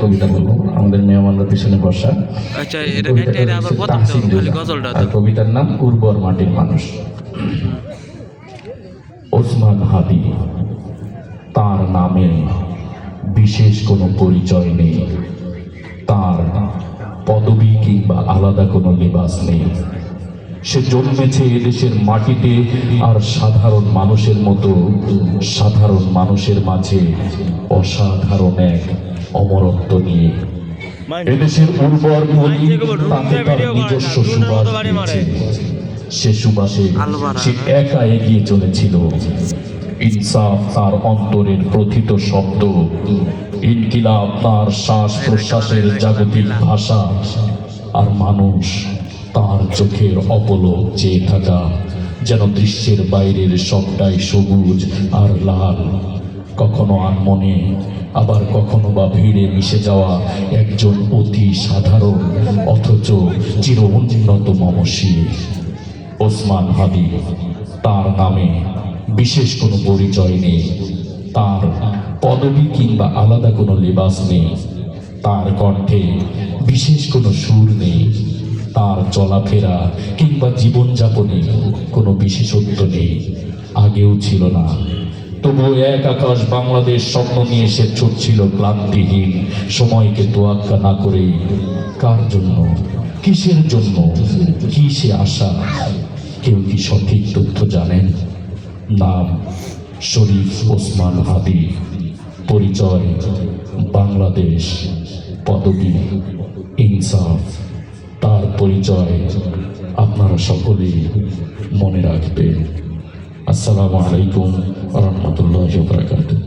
কবিতা বলবো, আমাদের মেহমানরা পিছনে বসা। আচ্ছা, এটা গাইতে এটা আবার প্রথমটা খালি গজলটা আর দাও। কবিতার নাম উর্বর মাটির মানুষ। ওসমান হাদি, তার নামে বিশেষ কোনো পরিচয় নেই, তার পদবি কিংবা আলাদা কোনো লেবাস নেই। সে জন্মেছে এদেশের মাটিতে, আর সাধারণ মানুষের মতো সাধারণ মানুষের মাঝে অসাধারণ এক অমরত্ব নিয়ে। এদেশের উর্বর ভূমি তাকে তার নিজস্ব সুবাস দিয়েছে। সে সুবাসে সে একা এগিয়ে চলেছিল। ইনসাফ তার অন্তরের প্রথিত শব্দ, ইনকিলাব তার শ্বাস প্রশ্বাসের জাগতিক ভাষা, আর মানুষ তার চোখের অপলক চেয়ে থাকা, যেন দৃশ্যের বাইরের সবটাই সবুজ আর লাল। কখনো আনমনে, আবার কখনো বা ভিড়ে মিশে যাওয়া একজন অতি সাধারণ অথচ চির উন্নত মমশীল। ওসমান হাদি, তার নামে বিশেষ কোনো পরিচয় নেই, তার পদবি কিংবা আলাদা কোনো লেবাস নেই, তার কণ্ঠে বিশেষ কোনো সুর নেই, তার চলাফেরা কিংবা জীবনযাপনে কোনো বিশেষত্ব নেই, আগেও ছিল না। তবুও এক আকাশ বাংলাদেশ স্বপ্ন নিয়ে সে ছুটছিল ক্লান্তিহীন, সময়কে তোয়াক্কা না করে। কার জন্য, কিসের জন্য, কি সে আশা? কেউ কি সঠিক তথ্য জানেন? নাম শরীফ ওসমান হাদি, পরিচয় বাংলাদেশ, পদবি ইনসাফ। তার পরিচয় আপনারা সকলেই মনে রাখবেন। আসসালামু আলাইকুম ওয়া রাহমাতুল্লাহি ওয়া বারাকাতুহু।